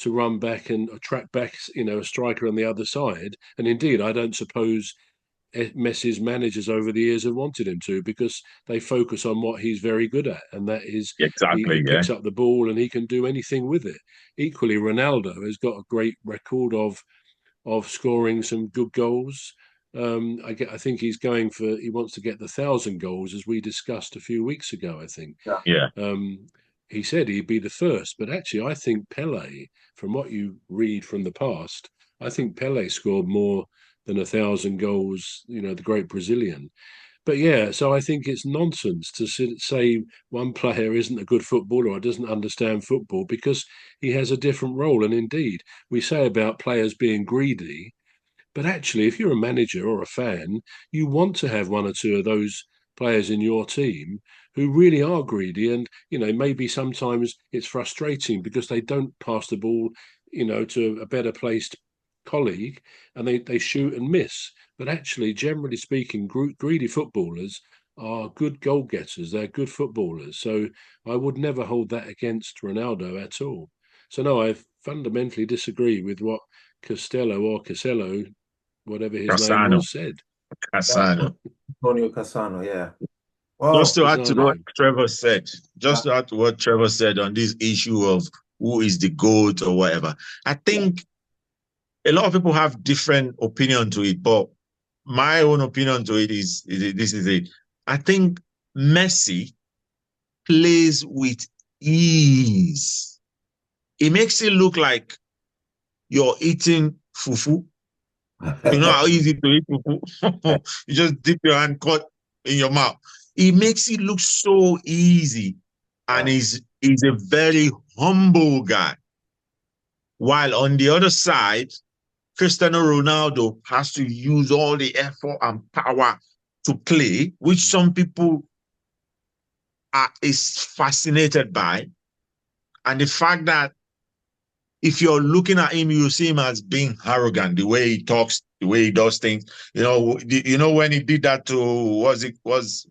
to run back and track back, a striker on the other side. And indeed, I don't suppose Messi's managers over the years have wanted him to, because they focus on what he's very good at, and that is he Exactly, yeah. picks up the ball and he can do anything with it. Equally, Ronaldo has got a great record of scoring some good goals. I think he wants to get the 1,000 goals, as we discussed a few weeks ago. I think Yeah. Yeah. he said he'd be the first, but actually, I think Pele, from what you read from the past, I think Pele scored more than 1,000 goals. The great Brazilian. But yeah, so I think it's nonsense to say one player isn't a good footballer or doesn't understand football, because he has a different role. And indeed, we say about players being greedy, but actually, if you're a manager or a fan, you want to have one or two of those players in your team who really are greedy. And, maybe sometimes it's frustrating because they don't pass the ball, to a better placed colleague, and they shoot and miss. But actually, generally speaking, greedy footballers are good goal getters. They're good footballers. So I would never hold that against Ronaldo at all. So no, I fundamentally disagree with what Castello, whatever his name Cassano. was, said. Cassano. Antonio Cassano, yeah. Just Well, to add to what Cassano. Trevor said, yeah, just to add to what Trevor said on this issue of who is the GOAT or whatever, I think a lot of people have different opinion to it, but my own opinion to it is this is it. I think Messi plays with ease. It makes it look like you're eating fufu. You know how easy to eat fufu? You just dip your hand cut in your mouth. It makes it look so easy. And yeah, he's a very humble guy. While on the other side, Cristiano Ronaldo has to use all the effort and power to play, which some people is fascinated by. And the fact that if you're looking at him, you see him as being arrogant, the way he talks, the way he does things. When he did that to was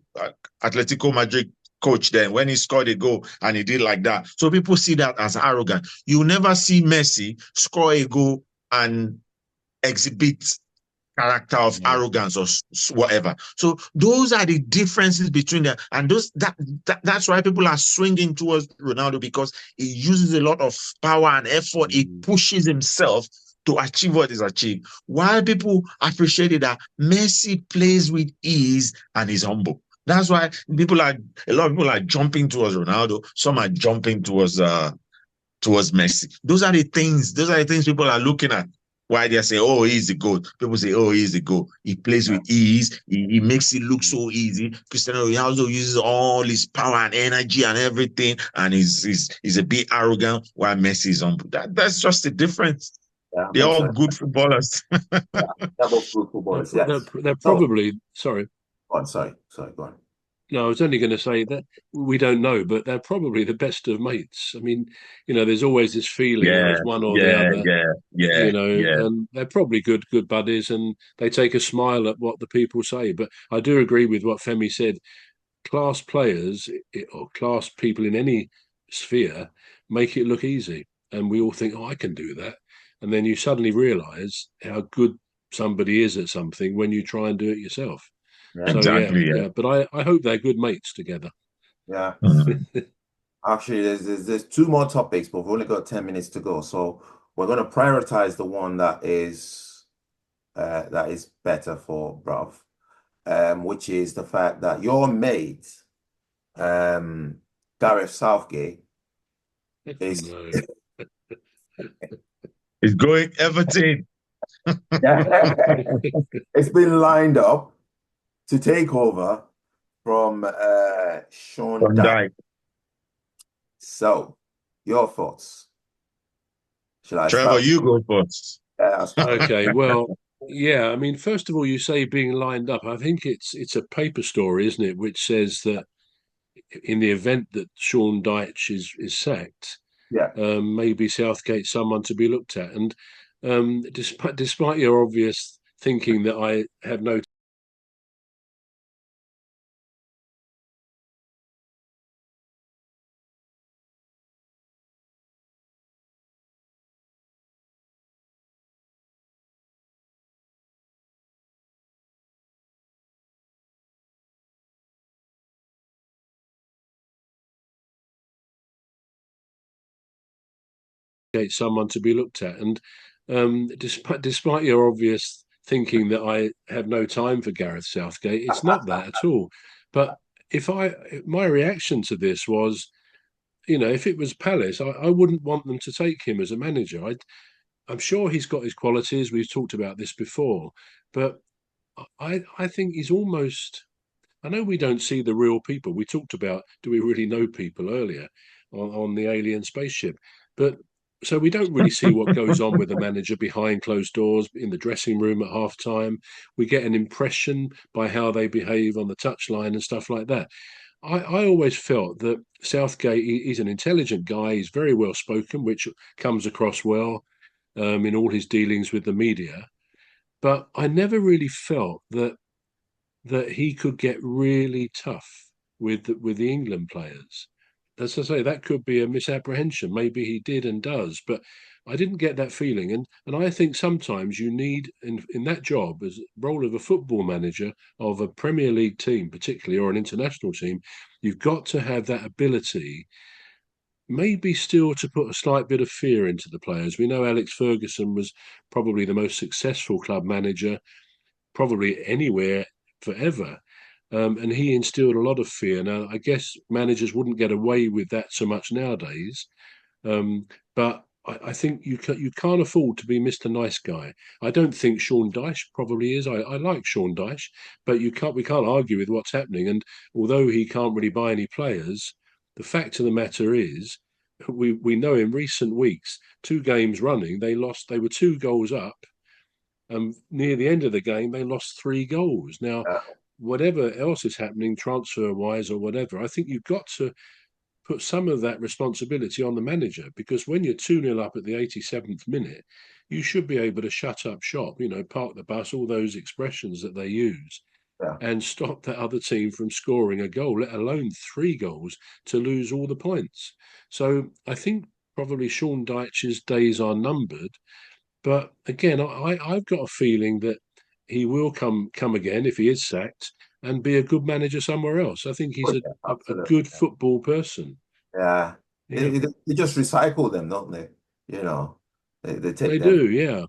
Atletico Madrid coach then when he scored a goal and he did like that. So people see that as arrogant. You never see Messi score a goal and exhibit character of Yeah. arrogance or whatever. So those are the differences between them, and that's why people are swinging towards Ronaldo, because he uses a lot of power and effort. He Mm. pushes himself to achieve what is achieved. While people appreciated that Messi plays with ease and is humble. That's why a lot of people are jumping towards Ronaldo. Some are jumping towards Messi. Those are the things people are looking at. Why they say, oh, he's the GOAT. People say, oh, he's the GOAT. He plays with ease. He makes it look so easy. Cristiano Ronaldo uses all his power and energy and everything, and he's a bit arrogant, while Messi is humble. That's just the difference. yeah, They're makes all sense. good footballers. Yeah, double fruit They're, footballers, they're, yes. they're So, probably sorry. go on, sorry, go on. No, I was only going to say that we don't know, but they're probably the best of mates. I mean, there's always this feeling that Yeah, it's one or the yeah, other, yeah, yeah, yeah. and they're probably good buddies, and they take a smile at what the people say. But I do agree with what Femi said. Class players or class people in any sphere make it look easy, and we all think, oh, I can do that. And then you suddenly realize how good somebody is at something when you try and do it yourself. Yeah, So yeah, Exactly, yeah. yeah. But I hope they're good mates together. yeah. Mhm. Actually, there's two more topics, but we've only got 10 minutes to go. So we're going to prioritize the one that is better for Bruv, which is the fact that your mate, um, Gareth Southgate, is No. It's going Everton. it's been lined up to take over from Sean Van Dyche. Dijk. So, your thoughts? Should I Trevor, start? you go first. That's fine. Okay, well, yeah. I mean, first of all, you say being lined up. I think it's a paper story, isn't it, which says that in the event that Sean Dyche is sacked, Yeah. maybe Southgate's someone to be looked at. And despite your obvious thinking that I have no someone to be looked at. And despite your obvious thinking that I have no time for Gareth Southgate, it's not that at all. But my reaction to this was, if it was Palace, I wouldn't want them to take him as a manager. I'm sure he's got his qualities. We've talked about this before, but I think he's almost. I know we don't see the real people. We talked about, do we really know people earlier on the alien spaceship? But so we don't really see what goes on with the manager behind closed doors in the dressing room at half time. We get an impression by how they behave on the touchline and stuff like that. I always felt that Southgate, he's an intelligent guy. He's very well spoken, which comes across well in all his dealings with the media. But I never really felt that he could get really tough with the England players. As I say, that could be a misapprehension. Maybe he did and does, but I didn't get that feeling. And I think sometimes you need in that job, as role of a football manager of a Premier League team, particularly, or an international team, you've got to have that ability. Maybe still to put a slight bit of fear into the players. We know Alex Ferguson was probably the most successful club manager, probably anywhere forever. And he instilled a lot of fear. Now, I guess managers wouldn't get away with that so much nowadays. But I think you can't afford to be Mr. Nice Guy. I don't think Sean Dyche probably is. I like Sean Dyche, but we can't argue with what's happening. And although he can't really buy any players, the fact of the matter is, we know in recent weeks, 2 games running, they lost. They were 2 goals up. Near the end of the game, they lost 3 goals. Now, whatever else is happening, transfer-wise or whatever, I think you've got to put some of that responsibility on the manager, because when you're 2-0 up at the 87th minute, you should be able to shut up shop, park the bus, all those expressions that they use, and stop that other team from scoring a goal, let alone 3 goals, to lose all the points. So I think probably Sean Dyche's days are numbered. But again, I've got a feeling that he will come again if he is sacked and be a good manager somewhere else. I think he's a good football person. Yeah. They just recycle them, don't they? They take them. Do, yeah.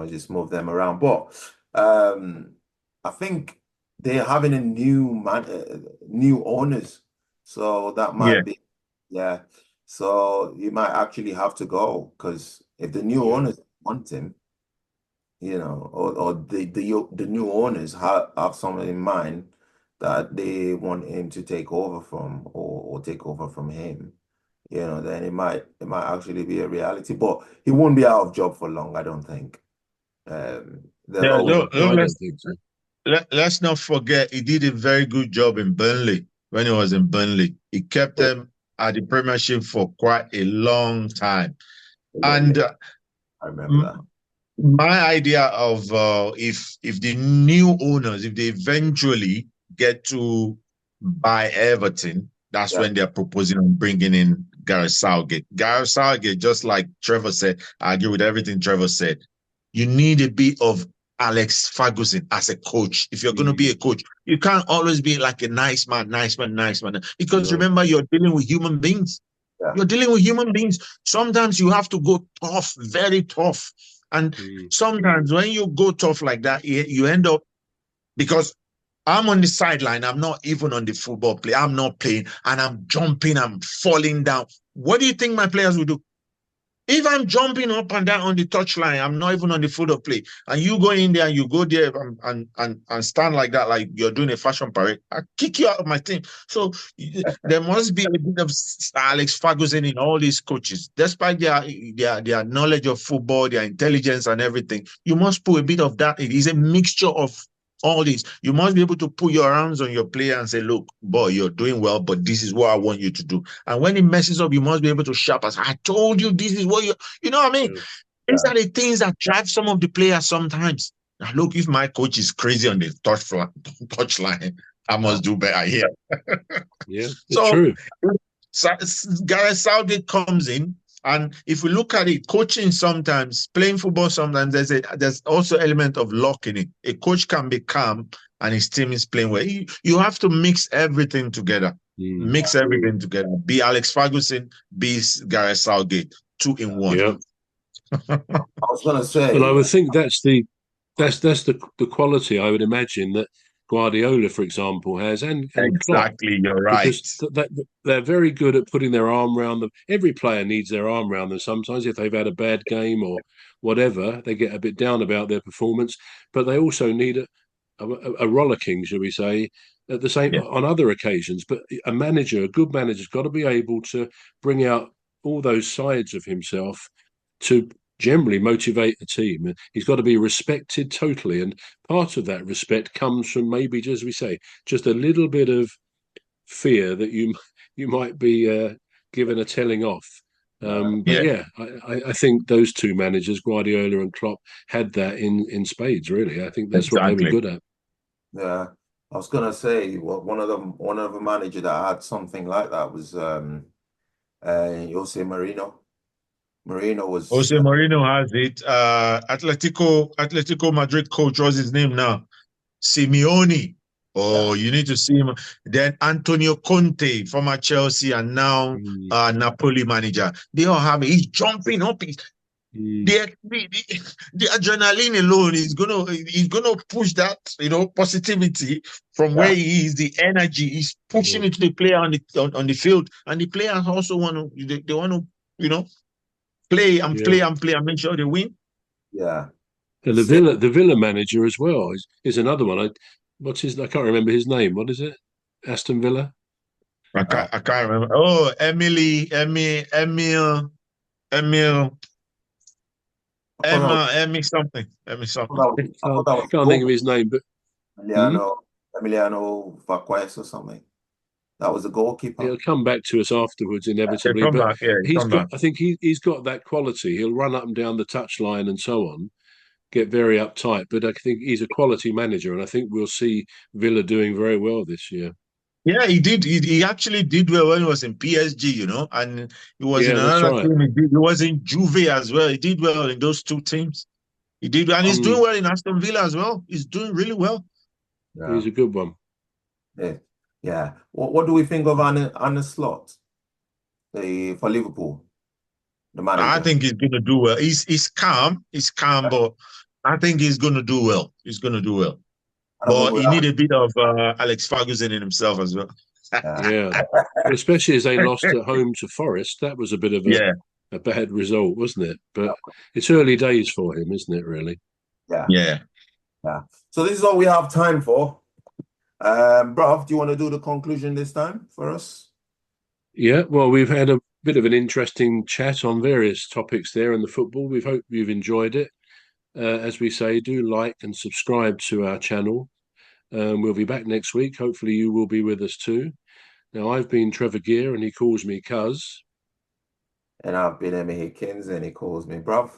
Just move them around. But I think they're having a new owners, so that might be So you might actually have to go, because if the new owners want him, or the new owners have someone in mind that they want him to take over from, or take over from him, then it might actually be a reality. But he won't be out of job for long, I don't think. Let's not forget, he did a very good job in Burnley when he was in Burnley. He kept them at the Premiership for quite a long time. And I remember that. My idea of if the new owners, if they eventually get to buy Everton, that's when they're proposing on bringing in Gareth Southgate. Gareth Southgate, just like Trevor said, I agree with everything Trevor said. You need a bit of Alex Ferguson as a coach. If you're going to be a coach, you can't always be like a nice man. Because remember, you're dealing with human beings. You're dealing with human beings. Sometimes you have to go tough, very tough. And sometimes when you go tough like that, you end up, because I'm on the sideline, I'm not even on the football play, I'm not playing, and I'm jumping, I'm falling down. What do you think my players will do? If I'm jumping up and down on the touchline, I'm not even on the field of play, and you go in there and you go there and stand like that, like you're doing a fashion parade, I kick you out of my team. So there must be a bit of Alex Ferguson in all these coaches, despite their knowledge of football, their intelligence and everything. You must put a bit of that. It is a mixture of all this. You must be able to put your hands on your player and say, look, boy, you're doing well, but this is what I want you to do. And when it messes up, you must be able to shout as, I told you this is what you know what I mean? These are the things that drive some of the players sometimes. Now, look, if my coach is crazy on the touchline, I must do better here. It's true. Gareth Southgate comes in, and if we look at it, coaching sometimes, playing football sometimes, there's also element of luck in it. A coach can be calm and his team is playing well. You have to mix everything together. Mix everything together. Be Alex Ferguson, be Gareth Southgate. 2-in-1. Yeah. I was gonna say, But I would think that's the quality I would imagine that Guardiola, for example, has, and Klopp, Exactly, you're right. because they're very good at putting their arm around them. Every player needs their arm around them. Sometimes, if they've had a bad game or whatever, they get a bit down about their performance. But they also need a rollicking, shall we say, at the same Yeah, on other occasions. But a good manager's got to be able to bring out all those sides of himself to generally motivate the team. He's got to be respected totally, and part of that respect comes from maybe, just as we say, just a little bit of fear that you might be given a telling off. But yeah, yeah, I think those two managers, Guardiola and Klopp, had that in spades. Really, I think that's what they were exactly. good at. yeah, I was gonna say, one of the manager that had something like that was Jose Mourinho. Mourinho was Jose Mourinho has it. Atletico Madrid coach, what's his name now? Simeone. Oh, yeah, you need to see him. Then Antonio Conte, former Chelsea and now Mm, Napoli manager. They all have it. He's jumping up. mm, The adrenaline alone is gonna push that positivity from where yeah, he is. The energy is yeah, pushing it to the player on the field, and the players also they want to play and yeah. play and play and make sure they win. yeah. And Same. The Villa manager as well is another one. I can't remember his name. What is it? Aston Villa. Uh, I can't remember. Oh, Emil, I thought Emmy something, Emmy something. I thought that was Can't think of goal. his name, but hmm? Emiliano Vaquez or something. That was the goalkeeper. He'll come back to us afterwards They inevitably. come But back, yeah, they he's come got, back. I think he's got that quality. He'll run up and down the touchline and so on, get very uptight. But I think he's a quality manager, and I think we'll see Villa doing very well this year. Yeah, he did. He actually did well when he was in PSG, and he was in Yeah, that's another right. team. He was in Juve as well. He did well in those two teams. He did, and he's doing Mm, well in Aston Villa as well. He's doing really well. Yeah, he's a good one. yeah, yeah. What do we think of Arne Slot, for Liverpool, the I manager? think he's going to do well. He's calm. He's calm, but I think he's going to do well. He's going to do well. I don't But remember he that. need a bit of Alex Ferguson in himself as well. Yeah, Yeah, well, especially as they lost at home to Forest, that was a bit of Yeah, a bad result, wasn't it? But it's early days for him, isn't it? Really. yeah, yeah. yeah. So this is all we have time for. Bruv, do you want to do the conclusion this time for us? Yeah, well, we've had a bit of an interesting chat on various topics there in the football. We hope you've enjoyed it. As we say, do like and subscribe to our channel. We'll be back next week. Hopefully, you will be with us too. Now, I've been Trevor Gear, and he calls me Cuz. And I've been Emmy Hikins, and he calls me bruv.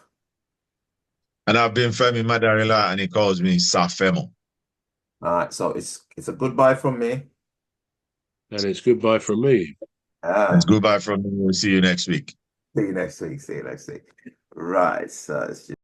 And I've been Femi Madariola, and he calls me Safemo. All right, so it's a goodbye from me. And it's goodbye from me. It's goodbye from me. We'll see you next week. See you next week. See you next week. Right, so it's just